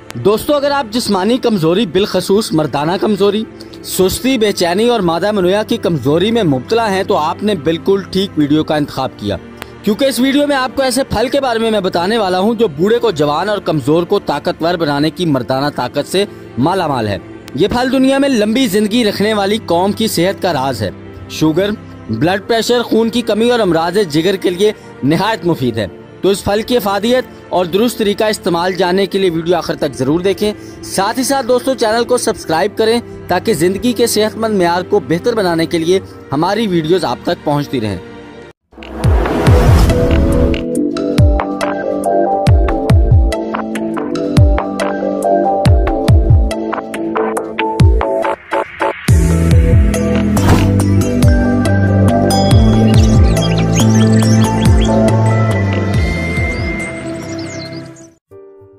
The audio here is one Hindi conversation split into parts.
दोस्तों, अगर आप जिस्मानी कमजोरी बिलखसूस मर्दाना कमजोरी, सुस्ती, बेचैनी और मादा मनोया की कमजोरी में मुब्तला हैं तो आपने बिल्कुल ठीक वीडियो का इंतखाब किया, क्योंकि इस वीडियो में आपको ऐसे फल के बारे में मैं बताने वाला हूं जो बूढ़े को जवान और कमजोर को ताकतवर बनाने की मर्दाना ताकत से माला माल है। ये फल दुनिया में लंबी जिंदगी रखने वाली कौम की सेहत का राज है। शुगर, ब्लड प्रेशर, खून की कमी और अमराज जिगर के लिए निहायत मुफीद है। तो इस फल की अफादियत और दुरुस्त तरीका इस्तेमाल जानने के लिए वीडियो आखिर तक जरूर देखें। साथ ही साथ दोस्तों, चैनल को सब्सक्राइब करें ताकि जिंदगी के सेहतमंद मेयार को बेहतर बनाने के लिए हमारी वीडियोस आप तक पहुंचती रहें।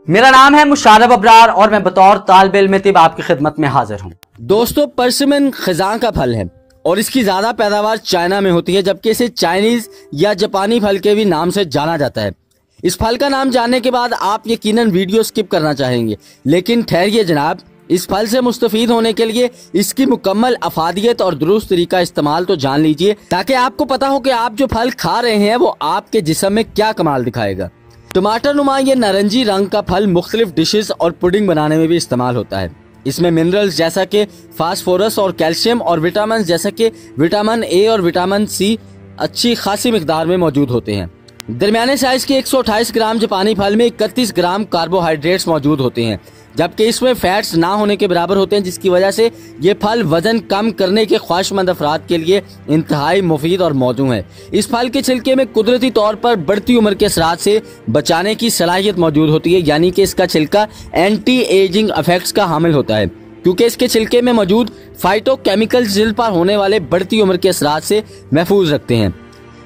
मेरा नाम है मुशारफ अबरार और मैं बतौर तालिब इल्म तिब आपकी खिदमत में हाजिर हूँ। दोस्तों, परसिमन खिज़ां का फल है और इसकी ज्यादा पैदावार चाइना में होती है, जबकि इसे चाइनीज या जापानी फल के भी नाम से जाना जाता है। इस फल का नाम जानने के बाद आप यकीनन वीडियो स्किप करना चाहेंगे, लेकिन ठहरिए जनाब, इस फल से मुस्तफीद होने के लिए इसकी मुकम्मल अफादियत और दुरुस्त तरीका इस्तेमाल तो जान लीजिए, ताकि आपको पता हो कि आप जो फल खा रहे हैं वो आपके जिस्म में क्या कमाल दिखाएगा। टमाटर नुमा ये नारंगी रंग का फल मुख्तलिफ डिशेस और पुडिंग बनाने में भी इस्तेमाल होता है। इसमें मिनरल्स जैसा कि फास्फोरस और कैल्शियम और विटामिन जैसा कि विटामिन ए और विटामिन सी अच्छी खासी मिकदार में मौजूद होते हैं। दरमियाने साइज के 128 ग्राम जापानी फल में 31 ग्राम कार्बोहाइड्रेट्स मौजूद होते हैं, जबकि इसमें फैट्स ना होने के बराबर होते हैं, जिसकी वजह से ये फल वजन कम करने के ख्वाहिशमंद अफराद के लिए इंतहाई मुफीद और मौजू है। इस फल के छिलके में कुदरती तौर पर बढ़ती उम्र के असरात से बचाने की सलाहियत मौजूद होती है, यानी कि इसका छिलका एंटी एजिंग इफेक्ट्स का हामिल होता है, क्योंकि इसके छिलके में मौजूद फाइटोकेमिकल्स जिल्द पर होने वाले बढ़ती उम्र के असरात से महफूज रखते हैं।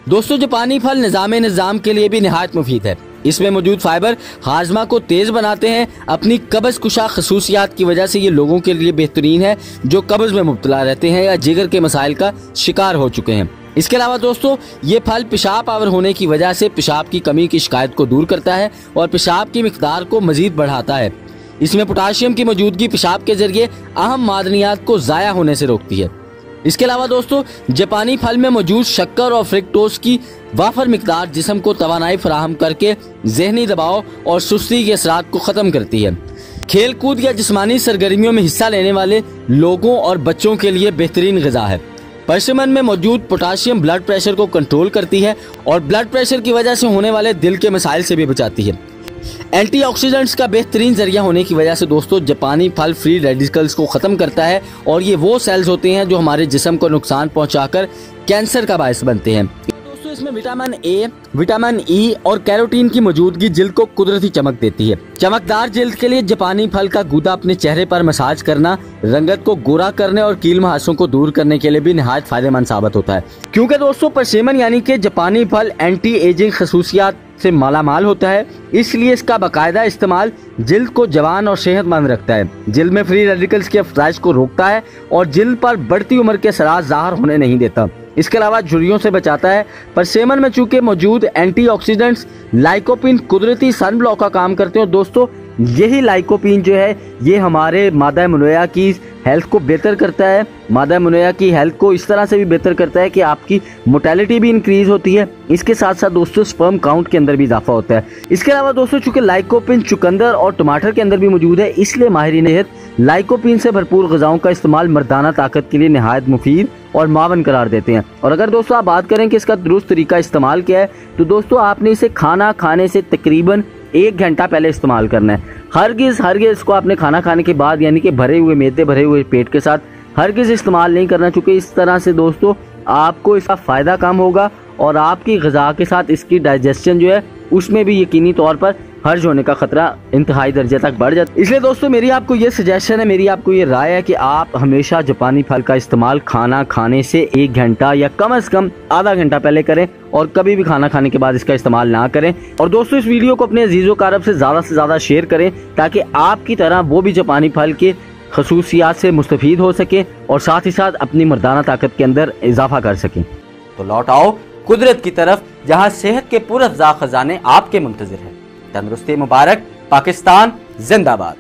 दोस्तों, जापानी फल निजाम के लिए भी निहायत मुफीद है। इसमें मौजूद फाइबर हाजमा को तेज बनाते हैं। अपनी कब्ज कुशा खसूसियात की वजह से ये लोगों के लिए बेहतरीन है जो कब्ज में मुब्तला रहते हैं या जिगर के मसाइल का शिकार हो चुके हैं। इसके अलावा दोस्तों, ये फल पेशाब आवर होने की वजह से पेशाब की कमी की शिकायत को दूर करता है और पेशाब की मिकदार को मजीद बढ़ाता है। इसमें पोटाशियम की मौजूदगी पेशाब के जरिए अहम मादनियात को ज़ाया होने से रोकती है। इसके अलावा दोस्तों, जापानी फल में मौजूद शक्कर और फ्रिक्टोज की वाफर मिकदार जिस्म को तवानाई फराहम करके जहनी दबाव और सुस्ती के असरात को ख़त्म करती है। खेल कूद या जिस्मानी सरगर्मियों में हिस्सा लेने वाले लोगों और बच्चों के लिए बेहतरीन ग़िज़ा है। परसिमन में मौजूद पोटाशियम ब्लड प्रेशर को कंट्रोल करती है और ब्लड प्रेशर की वजह से होने वाले दिल के मसाइल से भी बचाती है। एंटीऑक्सीडेंट्स का बेहतरीन जरिया होने की वजह से दोस्तों, जापानी फल फ्री रेडिकल्स को ख़त्म करता है और ये वो सेल्स होते हैं जो हमारे जिस्म को नुकसान पहुंचाकर कैंसर का बायस बनते हैं। दोस्तों, इसमें विटामिन ए, विटामिन ई और कैरोटीन की मौजूदगी जिल्द को कुदरती चमक देती है। चमकदार जिल्द के लिए जापानी फल का गूदा अपने चेहरे पर मसाज करना रंगत को गोरा करने और कील मुहासों को दूर करने के लिए भी निहायत फायदेमंद साबित होता है, क्योंकि दोस्तों परसिमन यानी कि जापानी फल एंटी एजिंग खसूसियात से मालामाल होता है, इसलिए इसका बाकायदा इस्तेमाल जिल्द को जवान और सेहतमंद रखता है, जिल्द में फ्री रेडिकल्स की अफजाइश को रोकता है और जिल्द पर बढ़ती उम्र के असरात ज़ाहिर होने नहीं देता। इसके अलावा झुर्रियों से बचाता है। परसिमन में चूंकि मौजूद एंटीऑक्सीडेंट्स लाइकोपिन कुदरती सन ब्लॉक का काम करते हैं। दोस्तों, यही लाइकोपिन जो है ये हमारे मादा मनोया की हेल्थ को बेहतर करता है। मादा मनोया की हेल्थ को इस तरह से भी बेहतर करता है कि आपकी मोटेलिटी भी इंक्रीज होती है। इसके साथ साथ दोस्तों, स्पर्म काउंट के अंदर भी इजाफा होता है। इसके अलावा दोस्तों, चूंकि लाइकोपिन चुकंदर और टमाटर के अंदर भी मौजूद है, इसलिए माहिरीन सेहत लाइकोपिन से भरपूर ग़िज़ाओं का इस्तेमाल मर्दाना ताकत के लिए निहायत मुफीद और मावन करार देते हैं। और अगर दोस्तों आप बात करें कि इसका दुरुस्त तरीका इस्तेमाल क्या है, तो दोस्तों आपने इसे खाना खाने से तकरीबन 1 घंटा पहले इस्तेमाल करना है। हरगिज़ इसको आपने खाना खाने के बाद, यानी कि भरे हुए मैदे भरे हुए पेट के साथ हरगिज़ इस्तेमाल नहीं करना, चूँकि इस तरह से दोस्तों आपको इसका फ़ायदा कम होगा और आपकी ग़िज़ा के साथ इसकी डाइजेशन जो है उसमें भी यकीनी तौर पर हर्ज होने का खतरा इंतहाई दर्जे तक बढ़ जाता है। इसलिए दोस्तों, मेरी आपको ये सजेशन है, मेरी आपको ये राय है कि आप हमेशा जापानी फल का इस्तेमाल खाना खाने से 1 घंटा या कम से कम आधा घंटा पहले करें और कभी भी खाना खाने के बाद इसका इस्तेमाल ना करें। और दोस्तों, इस वीडियो को अपने अजीज़ो कारब से ज़्यादा शेयर करें ताकि आपकी तरह वो भी जापानी फल के खसूसियात से मुस्तफीद हो सके और साथ ही साथ अपनी मर्दाना ताकत के अंदर इजाफा कर सकें। तो लौट आओ कुदरत की तरफ, जहाँ सेहत के पुरअफ़ज़ा खजाने आपके मुंतज़िर हैं। तंदुरुस्ती मुबारक, पाकिस्तान जिंदाबाद।